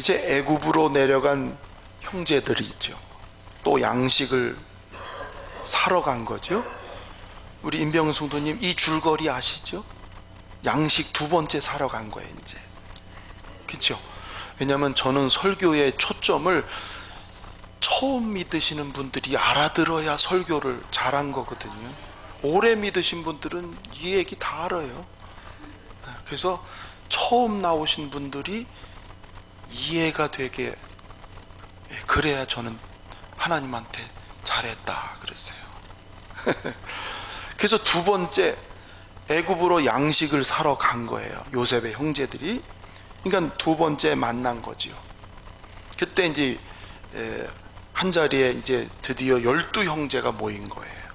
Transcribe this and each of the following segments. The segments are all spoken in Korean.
이제 애굽으로 내려간 형제들이죠. 또 양식을 사러 간 거죠. 우리 임병훈 성도님 이 줄거리 아시죠? 양식 두 번째 사러 간 거예요 이제. 그렇죠? 왜냐하면 저는 설교의 초점을 처음 믿으시는 분들이 알아들어야 설교를 잘한 거거든요. 오래 믿으신 분들은 이 얘기 다 알아요. 그래서 처음 나오신 분들이 이해가 되게, 그래야 저는 하나님한테 잘했다 그랬어요. 그래서 두 번째 애굽으로 양식을 사러 간 거예요. 요셉의 형제들이. 그러니까 두 번째 만난 거지요. 그때 이제 한 자리에 이제 드디어 12형제가 모인 거예요.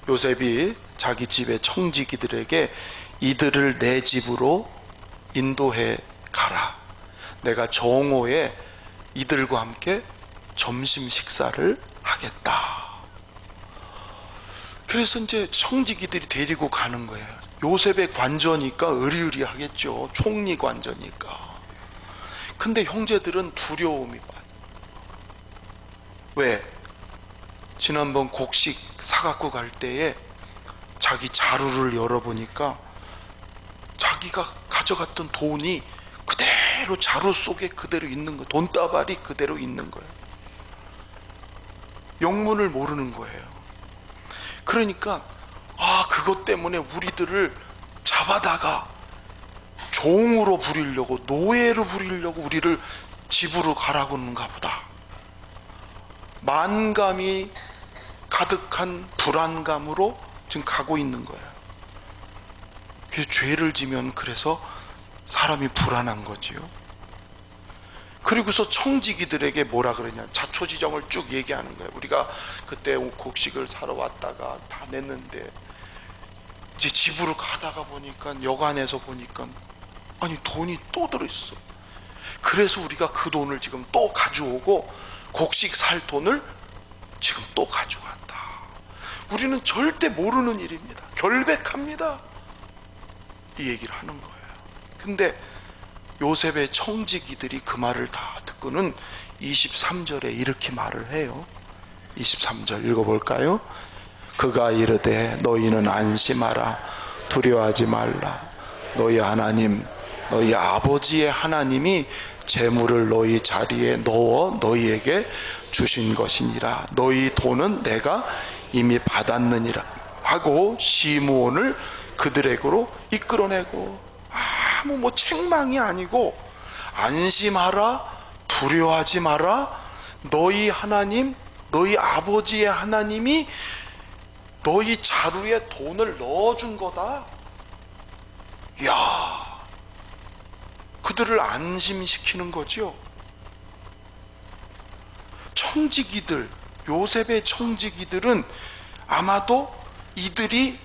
요셉이 자기 집의 청지기들에게 이들을 내 집으로 인도해 가라. 내가 정오에 이들과 함께 점심 식사를 하겠다. 그래서 이제 청지기들이 데리고 가는 거예요. 요셉의 관저니까 으리으리하겠죠. 총리 관저니까. 근데 형제들은 두려움이 많아요. 왜? 지난번 곡식 사갖고 갈 때에 자기 자루를 열어보니까 자기가 가져갔던 돈이 그대로 자루 속에 그대로 있는 거예요. 돈다발이 그대로 있는 거예요. 영문을 모르는 거예요. 그러니까 그것 때문에 우리들을 잡아다가 종으로 부리려고, 노예로 부리려고 우리를 집으로 가라고 하는가 보다. 만감이 가득한 불안감으로 지금 가고 있는 거예요. 그래서 죄를 지면 그래서 사람이 불안한 거지요. 그리고서 청지기들에게 뭐라 그러냐, 자초지정을 쭉 얘기하는 거예요. 우리가 그때 곡식을 사러 왔다가 다 냈는데 이제 집으로 가다가 보니까, 여관에서 보니까 아니 돈이 또 들어있어. 그래서 우리가 그 돈을 지금 또 가져오고 곡식 살 돈을 지금 또 가져왔다. 우리는 절대 모르는 일입니다. 결백합니다. 이 얘기를 하는 거예요. 근데 요셉의 청지기들이 그 말을 다 듣고는 23절에 이렇게 말을 해요. 23절 읽어볼까요? 그가 이르되 너희는 안심하라, 두려워하지 말라. 너희 하나님, 너희 아버지의 하나님이 재물을 너희 자리에 넣어 너희에게 주신 것이니라. 너희 돈은 내가 이미 받았느니라 하고 시므온을 그들에게로 이끌어내고, 아무 책망이 아니고 안심하라, 두려워하지 마라. 너희 하나님, 너희 아버지의 하나님이 너희 자루에 돈을 넣어준 거다. 이야, 그들을 안심시키는 거죠. 청지기들, 요셉의 청지기들은 아마도 이들이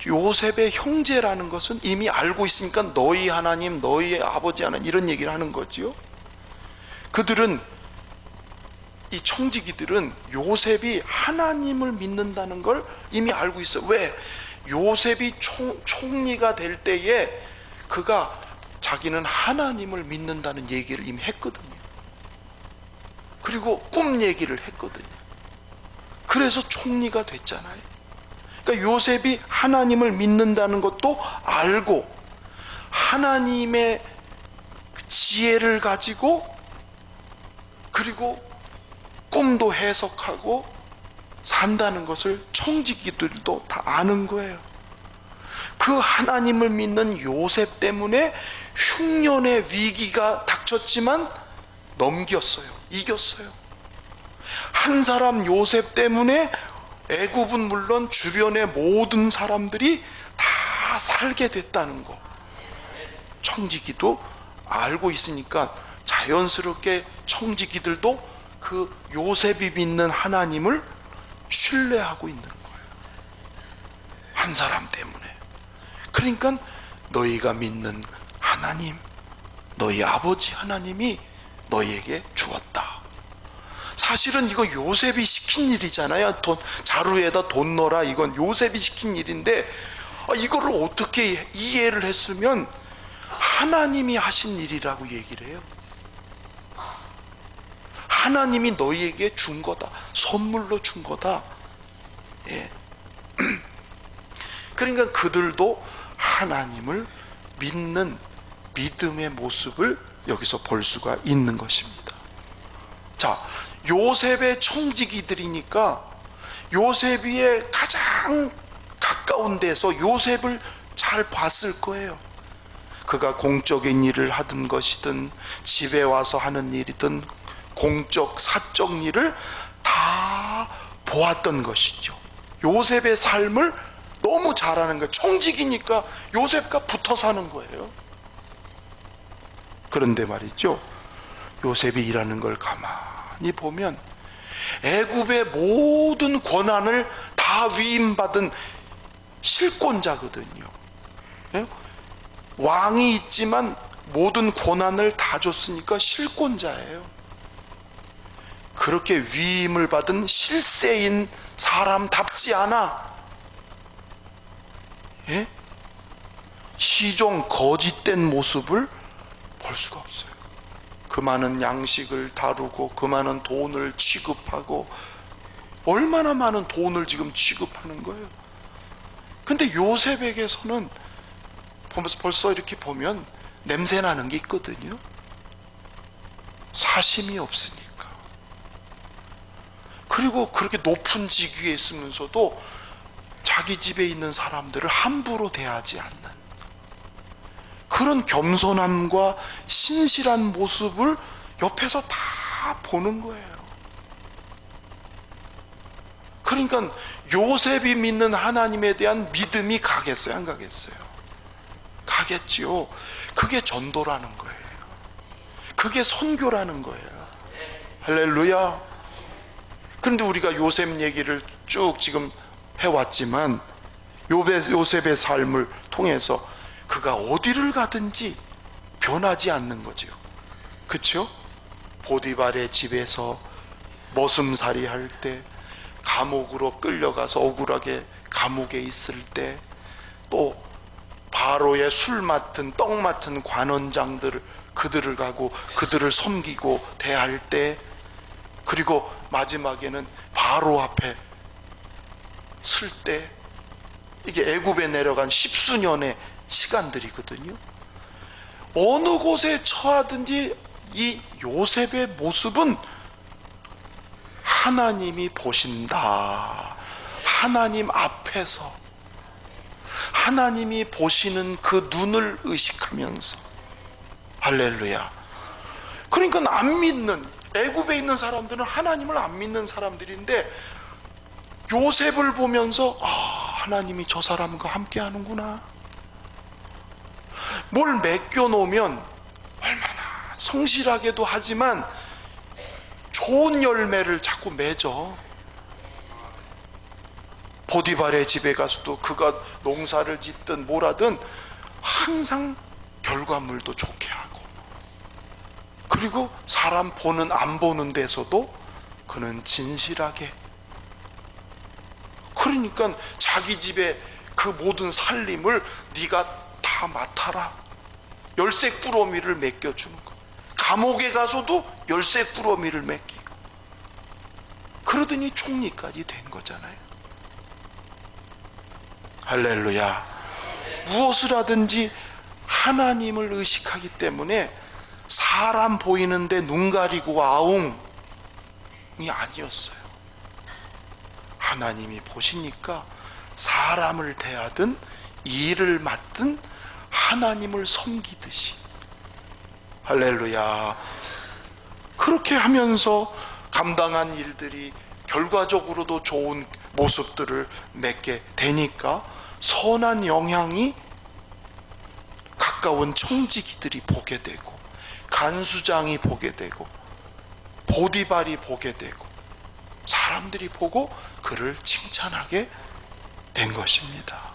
요셉의 형제라는 것은 이미 알고 있으니까 너희 하나님, 너희 아버지 하나님 이런 얘기를 하는 거지요. 그들은, 이 청지기들은 요셉이 하나님을 믿는다는 걸 이미 알고 있어요. 왜? 요셉이 총리가 될 때에 그가 자기는 하나님을 믿는다는 얘기를 이미 했거든요. 그리고 꿈 얘기를 했거든요. 그래서 총리가 됐잖아요. 그러니까 요셉이 하나님을 믿는다는 것도 알고 하나님의 지혜를 가지고, 그리고 꿈도 해석하고 산다는 것을 청지기들도 다 아는 거예요. 그 하나님을 믿는 요셉 때문에 흉년의 위기가 닥쳤지만 넘겼어요. 이겼어요. 한 사람 요셉 때문에 애굽은 물론 주변의 모든 사람들이 다 살게 됐다는 거 청지기도 알고 있으니까 자연스럽게 청지기들도 그 요셉이 믿는 하나님을 신뢰하고 있는 거예요. 한 사람 때문에. 그러니까 너희가 믿는 하나님, 너희 아버지 하나님이 너희에게 주었다. 사실은 이거 요셉이 시킨 일이잖아요. 자루에다 돈 넣어라, 이건 요셉이 시킨 일인데 이거를 어떻게 이해를 했으면 하나님이 하신 일이라고 얘기를 해요. 하나님이 너희에게 준 거다, 선물로 준 거다. 예. 그러니까 그들도 하나님을 믿는 믿음의 모습을 여기서 볼 수가 있는 것입니다. 자, 요셉의 청지기들이니까 요셉의 가장 가까운 데서 요셉을 잘 봤을 거예요. 그가 공적인 일을 하던 것이든 집에 와서 하는 일이든 공적 사적 일을 다 보았던 것이죠. 요셉의 삶을 너무 잘 아는 거예요. 청지기니까 요셉과 붙어 사는 거예요. 그런데 말이죠, 요셉이 일하는 걸 가만히 보면 애굽의 모든 권한을 다 위임받은 실권자거든요. 예? 왕이 있지만 모든 권한을 다 줬으니까 실권자예요. 그렇게 위임을 받은 실세인 사람답지 않아. 예? 시종 거짓된 모습을 볼 수가 없어요. 그 많은 양식을 다루고 그 많은 돈을 취급하고, 얼마나 많은 돈을 지금 취급하는 거예요. 근데 요셉에게서는 벌써 이렇게 보면 냄새 나는 게 있거든요. 사심이 없으니까. 그리고 그렇게 높은 직위에 있으면서도 자기 집에 있는 사람들을 함부로 대하지 않는 그런 겸손함과 신실한 모습을 옆에서 다 보는 거예요. 그러니까 요셉이 믿는 하나님에 대한 믿음이 가겠어요, 안 가겠어요? 가겠지요. 그게 전도라는 거예요. 그게 선교라는 거예요. 할렐루야. 그런데 우리가 요셉 얘기를 쭉 지금 해왔지만 요셉의 삶을 통해서 그가 어디를 가든지 변하지 않는 거죠. 그렇죠? 보디발의 집에서 머슴살이 할 때, 감옥으로 끌려가서 억울하게 감옥에 있을 때, 또 바로의 술 맡은 떡 맡은 관원장들 그들을 가고 그들을 섬기고 대할 때, 그리고 마지막에는 바로 앞에 쓸 때, 이게 애굽에 내려간 십수년의 시간들이거든요. 어느 곳에 처하든지 이 요셉의 모습은 하나님이 보신다. 하나님 앞에서 하나님이 보시는 그 눈을 의식하면서, 할렐루야. 그러니까 안 믿는, 애굽에 있는 사람들은 하나님을 안 믿는 사람들인데 요셉을 보면서 하나님이 저 사람과 함께 하는구나. 뭘 맡겨놓으면 얼마나 성실하게도 하지만 좋은 열매를 자꾸 맺어. 보디발의 집에 가서도 그가 농사를 짓든 뭐라든 항상 결과물도 좋게 하고, 그리고 사람 보는 안 보는 데서도 그는 진실하게. 그러니까 자기 집에 그 모든 살림을 네가 다 맡아라. 열쇠 꾸러미를 맡겨주는 거. 감옥에 가서도 열쇠 꾸러미를 맡기고, 그러더니 총리까지 된 거잖아요. 할렐루야. 무엇을 하든지 하나님을 의식하기 때문에 사람 보이는데 눈 가리고 아웅이 아니었어요. 하나님이 보시니까 사람을 대하든 일을 맡든 하나님을 섬기듯이, 할렐루야. 그렇게 하면서 감당한 일들이 결과적으로도 좋은 모습들을 맺게 되니까 선한 영향이 가까운 청지기들이 보게 되고, 간수장이 보게 되고, 보디발이 보게 되고, 사람들이 보고 그를 칭찬하게 된 것입니다.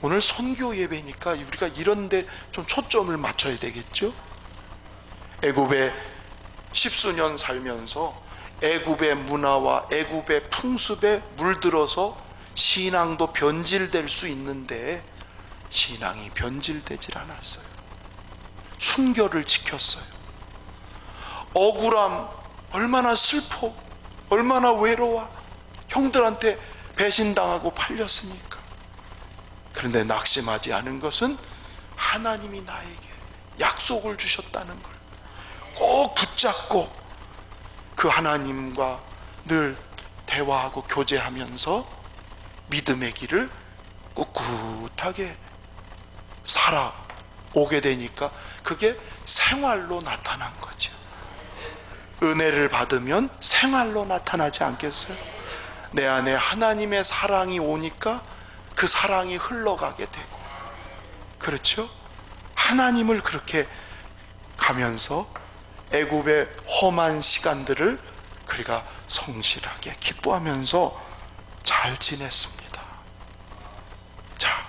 오늘 선교 예배니까 우리가 이런 데 좀 초점을 맞춰야 되겠죠? 애굽에 십수년 살면서 애굽의 문화와 애굽의 풍습에 물들어서 신앙도 변질될 수 있는데 신앙이 변질되질 않았어요. 순결을 지켰어요. 억울함, 얼마나 슬퍼, 얼마나 외로워. 형들한테 배신당하고 팔렸으니까. 그런데 낙심하지 않은 것은 하나님이 나에게 약속을 주셨다는 걸 꼭 붙잡고 그 하나님과 늘 대화하고 교제하면서 믿음의 길을 꿋꿋하게 살아오게 되니까 그게 생활로 나타난 거죠. 은혜를 받으면 생활로 나타나지 않겠어요? 내 안에 하나님의 사랑이 오니까 그 사랑이 흘러가게 되고, 그렇죠? 하나님을 그렇게 가면서 애굽의 험한 시간들을 그리가 성실하게 기뻐하면서 잘 지냈습니다. 자,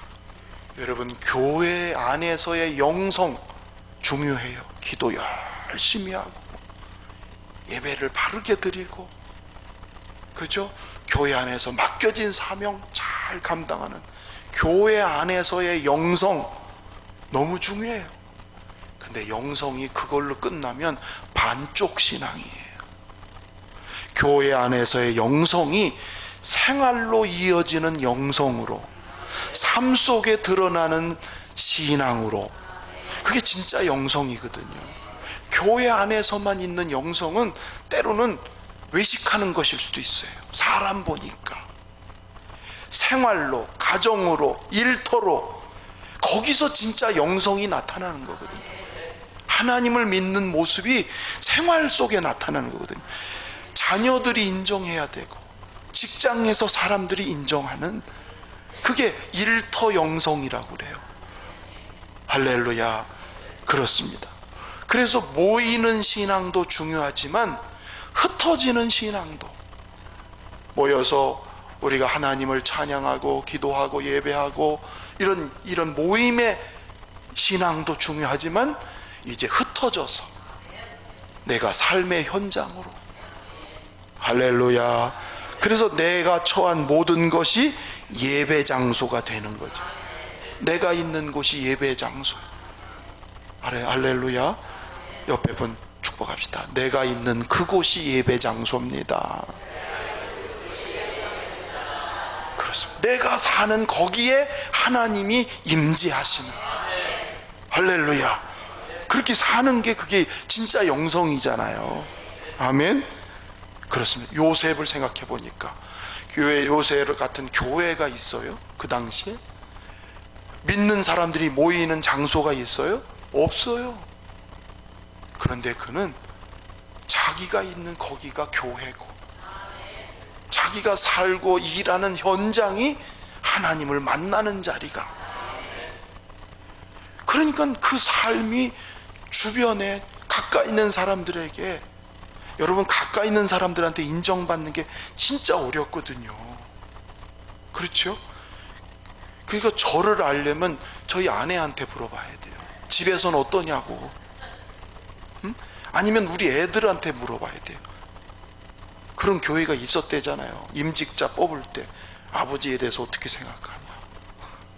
여러분, 교회 안에서의 영성 중요해요. 기도 열심히 하고 예배를 바르게 드리고, 그죠? 교회 안에서 맡겨진 사명 잘 감당하는 교회 안에서의 영성 너무 중요해요. 근데 영성이 그걸로 끝나면 반쪽 신앙이에요. 교회 안에서의 영성이 생활로 이어지는 영성으로, 삶 속에 드러나는 신앙으로, 그게 진짜 영성이거든요. 교회 안에서만 있는 영성은 때로는 외식하는 것일 수도 있어요. 사람 보니까. 생활로, 가정으로, 일터로, 거기서 진짜 영성이 나타나는 거거든요. 하나님을 믿는 모습이 생활 속에 나타나는 거거든요. 자녀들이 인정해야 되고 직장에서 사람들이 인정하는, 그게 일터 영성이라고 그래요. 할렐루야. 그렇습니다. 그래서 모이는 신앙도 중요하지만 흩어지는 신앙도, 모여서 우리가 하나님을 찬양하고 기도하고 예배하고 이런 모임의 신앙도 중요하지만, 이제 흩어져서 내가 삶의 현장으로, 할렐루야. 그래서 내가 처한 모든 것이 예배 장소가 되는 거죠. 내가 있는 곳이 예배 장소. 할렐루야. 옆에 분 축복합시다. 내가 있는 그곳이 예배 장소입니다. 그렇습니다. 내가 사는 거기에 하나님이 임재하시는, 할렐루야. 그렇게 사는 게 그게 진짜 영성이잖아요. 아멘. 그렇습니다. 요셉을 생각해 보니까, 교회, 요셉 같은 교회가 있어요? 그 당시에 믿는 사람들이 모이는 장소가 있어요? 없어요. 그런데 그는 자기가 있는 거기가 교회고, 자기가 살고 일하는 현장이 하나님을 만나는 자리가, 그러니까 그 삶이 주변에 가까이 있는 사람들에게, 여러분, 가까이 있는 사람들한테 인정받는 게 진짜 어렵거든요. 그렇죠? 그러니까 저를 알려면 저희 아내한테 물어봐야 돼요. 집에서는 어떠냐고. 아니면 우리 애들한테 물어봐야 돼요. 그런 교회가 있었대잖아요. 임직자 뽑을 때 아버지에 대해서 어떻게 생각하냐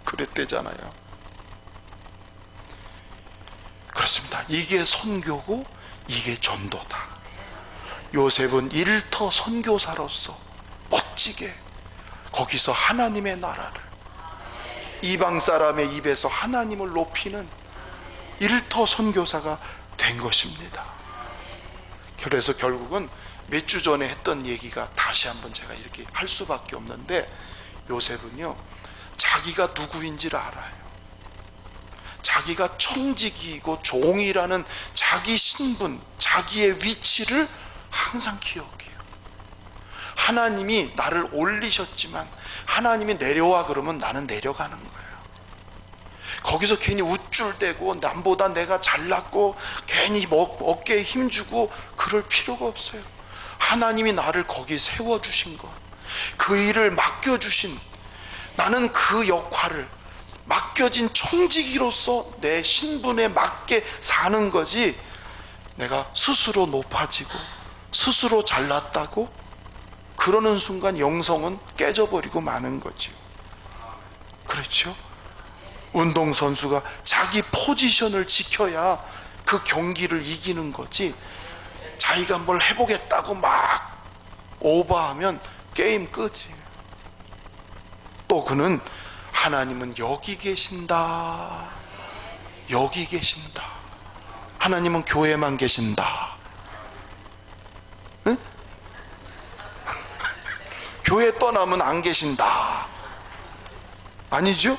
그랬대잖아요. 그렇습니다. 이게 선교고 이게 전도다. 요셉은 일터 선교사로서 멋지게 거기서 하나님의 나라를, 이방 사람의 입에서 하나님을 높이는 일터 선교사가 된 것입니다. 그래서 결국은 몇 주 전에 했던 얘기가 다시 한번 제가 이렇게 할 수밖에 없는데, 요셉은요, 자기가 누구인지를 알아요. 자기가 청직이고 종이라는 자기 신분, 자기의 위치를 항상 기억해요. 하나님이 나를 올리셨지만 하나님이 내려와 그러면 나는 내려가는 거예요. 거기서 괜히 우쭐대고 남보다 내가 잘났고 괜히 어깨에 힘주고 그럴 필요가 없어요. 하나님이 나를 거기 세워주신 것, 그 일을 맡겨주신, 나는 그 역할을 맡겨진 청지기로서 내 신분에 맞게 사는 거지, 내가 스스로 높아지고 스스로 잘났다고 그러는 순간 영성은 깨져버리고 마는 거죠. 그렇죠? 운동선수가 자기 포지션을 지켜야 그 경기를 이기는 거지, 자기가 뭘 해보겠다고 막 오버하면 게임 끝이에요. 또 그는 하나님은 여기 계신다, 여기 계신다. 하나님은 교회만 계신다. 응? 교회 떠나면 안 계신다. 아니죠?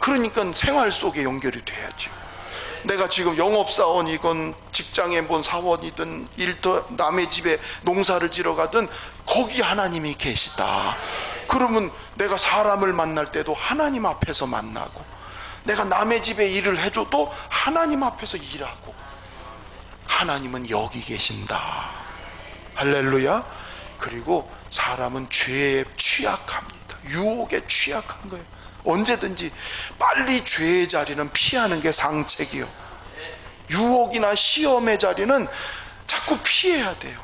그러니까 생활 속에 연결이 돼야죠. 내가 지금 영업사원이건 직장에 본 사원이든 일터 남의 집에 농사를 지러 가든 거기 하나님이 계시다. 그러면 내가 사람을 만날 때도 하나님 앞에서 만나고, 내가 남의 집에 일을 해줘도 하나님 앞에서 일하고, 하나님은 여기 계신다. 할렐루야. 그리고 사람은 죄에 취약합니다. 유혹에 취약한 거예요. 언제든지 빨리 죄의 자리는 피하는 게 상책이요. 유혹이나 시험의 자리는 자꾸 피해야 돼요.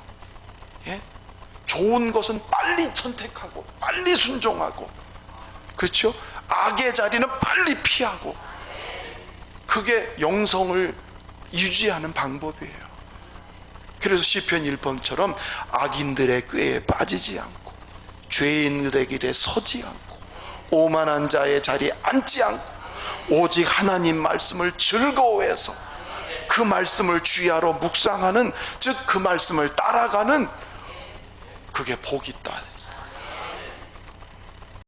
예? 좋은 것은 빨리 선택하고 빨리 순종하고, 그렇죠? 악의 자리는 빨리 피하고, 그게 영성을 유지하는 방법이에요. 그래서 시편 1편처럼 악인들의 꾀에 빠지지 않고 죄인들의 길에 서지 않고 오만한 자의 자리에 앉지 않고 오직 하나님 말씀을 즐거워해서 그 말씀을 주야로 묵상하는, 즉 그 말씀을 따라가는, 그게 복이 있다.